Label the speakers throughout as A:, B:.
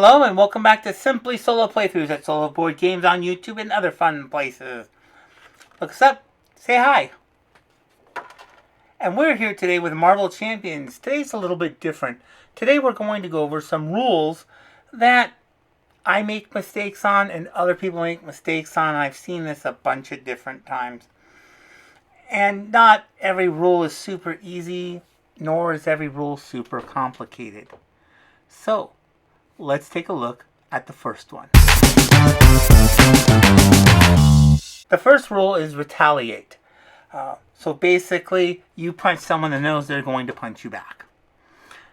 A: Hello and welcome back to Simply Solo Playthroughs at Solo Board Games on YouTube and other fun places. Look us up, say hi. And we're here today with Marvel Champions. Today's a little bit different. Today we're going to go over some rules that I make mistakes on and other people make mistakes on. I've seen this a bunch of different times. And not every rule is super easy, nor is every rule super complicated. So, let's take a look at the first one. The first rule is retaliate. So basically, you punch someone in the nose, they're going to punch you back.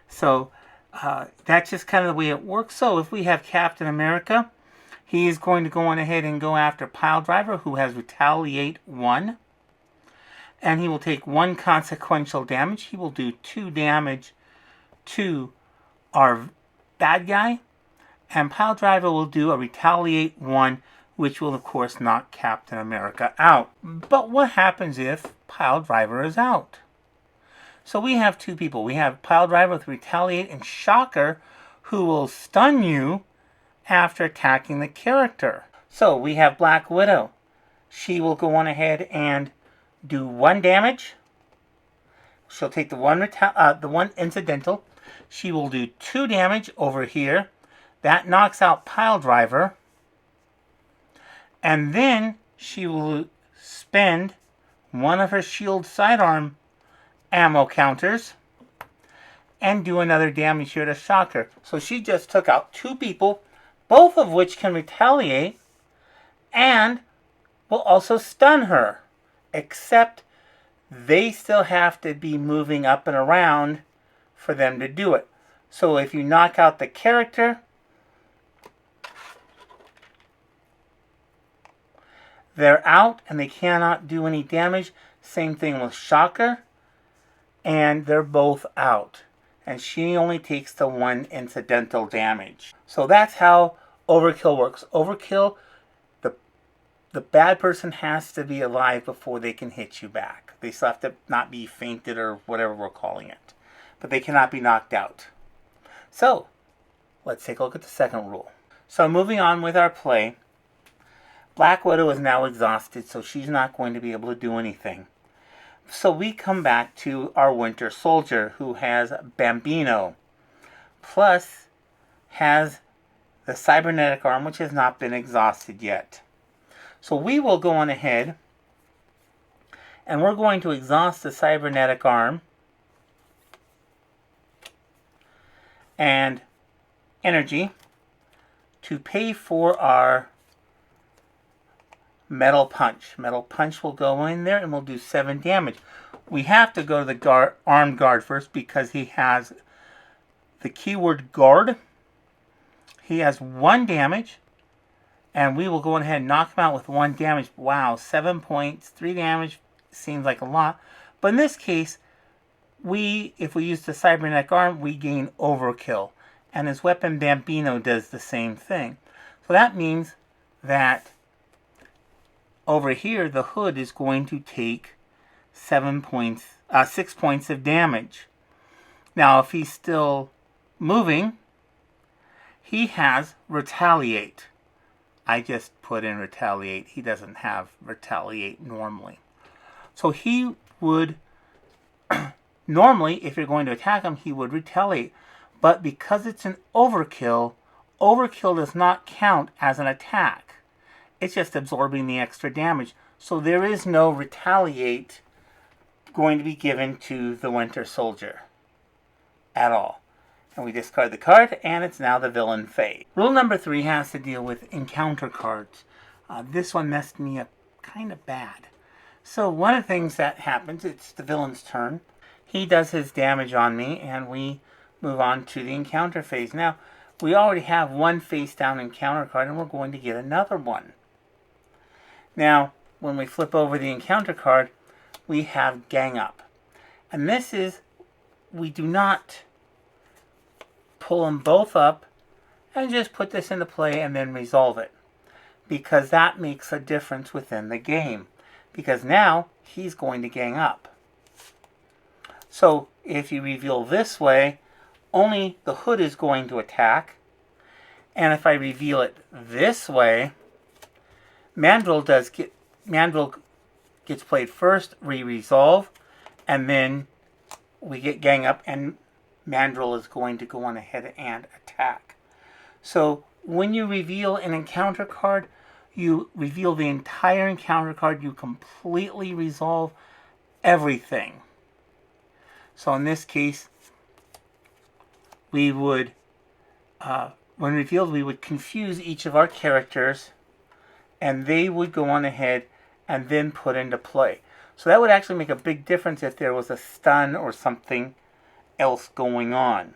A: So that's just kind of the way it works. So if we have Captain America, he is going to go on ahead and go after Piledriver, who has Retaliate 1. And he will take 1 consequential damage. He will do 2 damage to our bad guy, and Piledriver will do a Retaliate 1, which will of course knock Captain America out. But what happens if Piledriver is out? So we have 2 people. We have Piledriver with Retaliate and Shocker, who will stun you after attacking the character. So we have Black Widow. She will go on ahead and do 1 damage. She'll take the one incidental. She will do 2 damage over here. That knocks out Piledriver. And then she will spend one of her shield sidearm ammo counters and do another damage here to Shocker. So she just took out 2 people, both of which can retaliate and will also stun her. Except they still have to be moving up and around for them to do it. So if you knock out the character, they're out and they cannot do any damage. Same thing with Shocker. And they're both out. And she only takes the 1 incidental damage. So that's how Overkill works. Overkill, the bad person has to be alive before they can hit you back. They still have to not be fainted or whatever we're calling it. But they cannot be knocked out. So, let's take a look at the second rule. So moving on with our play, Black Widow is now exhausted, so she's not going to be able to do anything. So we come back to our Winter Soldier, who has Bambino, plus has the cybernetic arm, which has not been exhausted yet. So we will go on ahead, and we're going to exhaust the cybernetic arm and energy to pay for our metal punch. Metal punch will go in there and we'll do 7 damage. We have to go to the armed guard first because he has the keyword guard. He has 1 damage, and we will go ahead and knock him out with 1 damage. Wow, 7 points, 3 damage seems like a lot. But in this case, if we use the cybernetic arm, we gain overkill. And his weapon Bambino does the same thing. So that means that over here, the hood is going to take 6 points of damage. Now, if he's still moving, he has Retaliate. I just put in Retaliate. He doesn't have Retaliate normally. So he would, normally, if you're going to attack him, he would retaliate. But because it's an overkill, overkill does not count as an attack. It's just absorbing the extra damage. So there is no retaliate going to be given to the Winter Soldier at all. And we discard the card, and it's now the villain phase. Rule number 3 has to deal with encounter cards. This one messed me up kind of bad. So one of the things that happens, it's the villain's turn. He does his damage on me, and we move on to the encounter phase. Now, we already have 1 face down encounter card, and we're going to get another one. Now, when we flip over the encounter card, we have Gang Up. And this is, we do not pull them both up and just put this into play and then resolve it. Because that makes a difference within the game. Because now, he's going to gang up. So, if you reveal this way, only the hood is going to attack. And if I reveal it this way, Mandrill gets played first, we resolve, and then we get gang up, and Mandrill is going to go on ahead and attack. So when you reveal an encounter card, you reveal the entire encounter card. You completely resolve everything. So in this case, we would, when revealed, we would confuse each of our characters, and they would go on ahead and then put into play. So that would actually make a big difference if there was a stun or something else going on.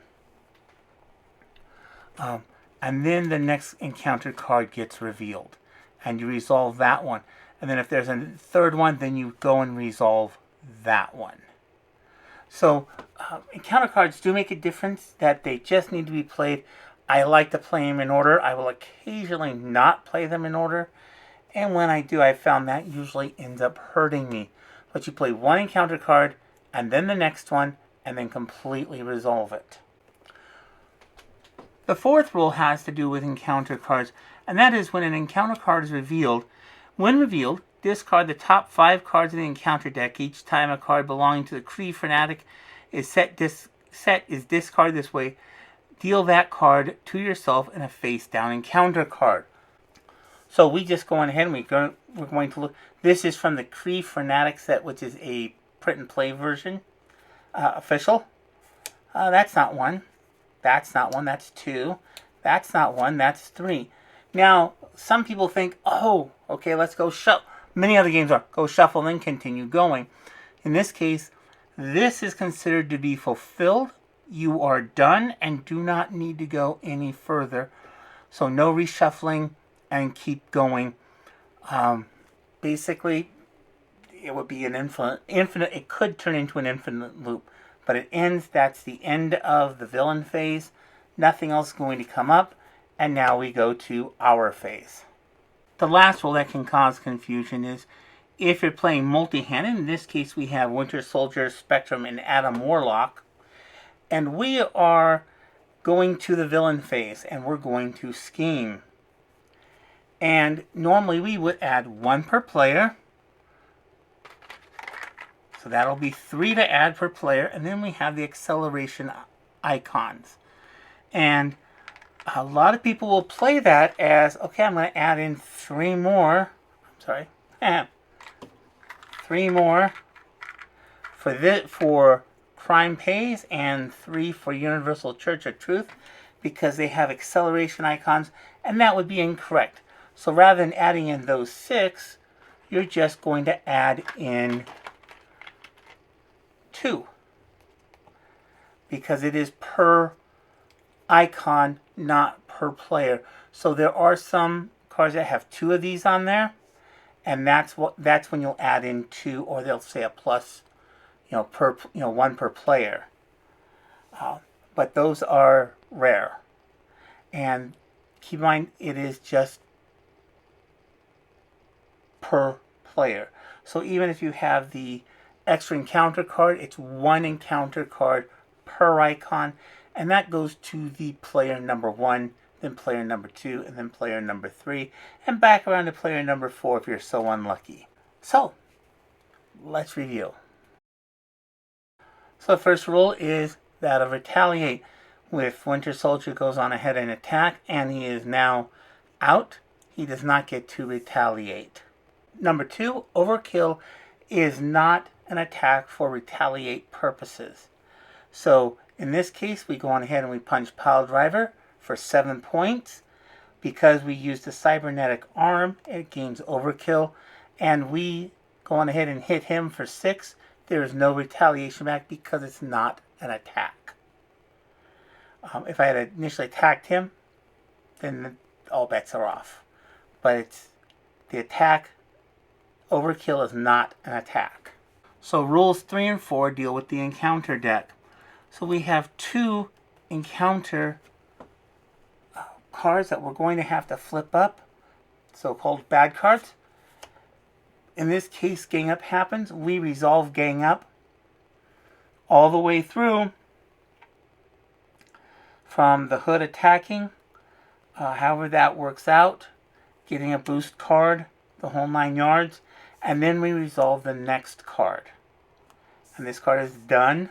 A: And then the next encounter card gets revealed, and you resolve that one. And then if there's a third one, then you go and resolve that one. So encounter cards do make a difference, that they just need to be played. I like to play them in order. I will occasionally not play them in order. And when I do, I found that usually ends up hurting me. But you play one encounter card, and then the next one, and then completely resolve it. The fourth rule has to do with encounter cards, and that is when an encounter card is revealed. When revealed, discard the top 5 cards in the encounter deck. Each time a card belonging to the Kree Fanatic is discarded this way, deal that card to yourself in a face-down encounter card. So we just go on ahead and we're going to look. This is from the Kree Fanatic set, which is a print-and-play version, official. That's not one. That's not one. That's 2. That's not 1. That's 3. Now, some people think, oh, okay, let's go shuffle. Many other games are go shuffle and continue going. In this case, this is considered to be fulfilled. You are done and do not need to go any further. So no reshuffling and keep going. Basically, it would be an infinite. It could turn into an infinite loop. But it ends, that's the end of the villain phase. Nothing else is going to come up. And now we go to our phase. The last rule that can cause confusion is if you're playing multi-handed. In this case, we have Winter Soldier, Spectrum, and Adam Warlock. And we are going to the villain phase, and we're going to scheme. And normally we would add 1 per player. So that'll be 3 to add per player. And then we have the acceleration icons. And a lot of people will play that as, okay, I'm going to add in 3 more. I'm sorry. 3 more for Crime Pays and 3 for Universal Church of Truth, because they have acceleration icons, and that would be incorrect. So rather than adding in those 6, you're just going to add in 2, because it is per icon, not per player. So there are some cards that have 2 of these on there, and that's when you'll add in 2, or they'll say a plus, per 1 per player. But those are rare, and keep in mind it is just per player. So even if you have the extra encounter card, it's 1 encounter card per icon, and that goes to the player number 1, then player number 2, and then player number 3, and back around to player number 4 if you're so unlucky. So, let's review. So the first rule is that of Retaliate. If Winter Soldier goes on ahead and attack, and he is now out, he does not get to retaliate. Number 2, Overkill is not an attack for retaliate purposes. So in this case, we go on ahead and we punch Pile Driver for 7 points. Because we use the cybernetic arm, it gains Overkill, and we go on ahead and hit him for 6. There is no retaliation back because it's not an attack. If I had initially attacked him, then all bets are off. But it's the attack. Overkill is not an attack. So rules 3 and 4 deal with the encounter deck. So we have 2 encounter cards that we're going to have to flip up, so-called bad cards. In this case, gang up happens. We resolve gang up all the way through from the Hood attacking, However that works out, getting a boost card, the whole 9 yards, and then we resolve the next card. And this card is done,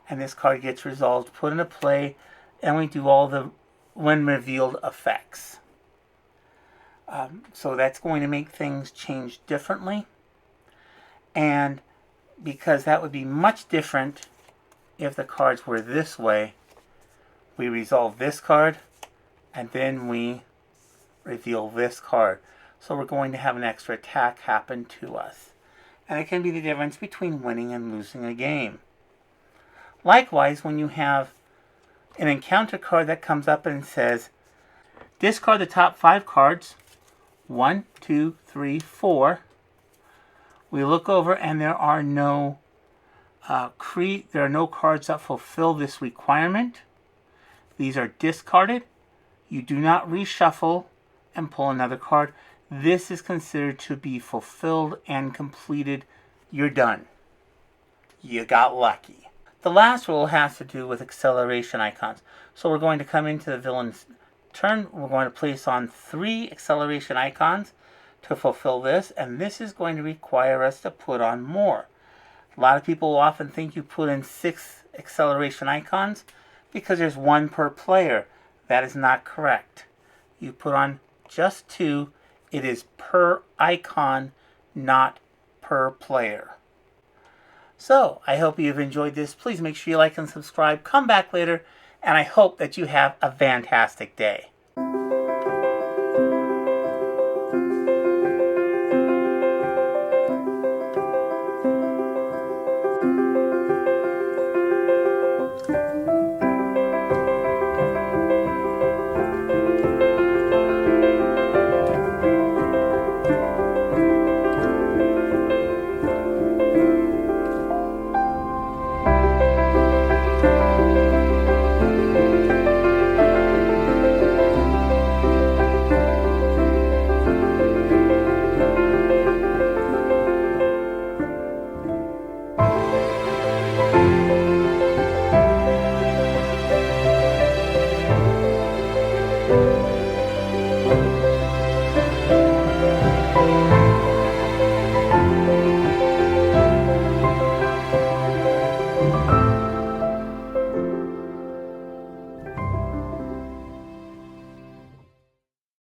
A: and this card gets resolved, put into play, and we do all the when revealed effects. So that's going to make things change differently, and because that would be much different if the cards were this way, we resolve this card, and then we reveal this card. So we're going to have an extra attack happen to us. And it can be the difference between winning and losing a game. Likewise, when you have an encounter card that comes up and says, discard the top 5 cards, 1, 2, 3, 4. We look over and there are no cards that fulfill this requirement. These are discarded. You do not reshuffle and pull another card. This is considered to be fulfilled and completed. You're done. You got lucky. The last rule has to do with acceleration icons. So we're going to come into the villain's turn. We're going to place on 3 acceleration icons to fulfill this. And this is going to require us to put on more. A lot of people often think you put in 6 acceleration icons because there's 1 per player. That is not correct. You put on just 2. It is per icon, not per player. So, I hope you've enjoyed this. Please make sure you like and subscribe. Come back later, and I hope that you have a fantastic day.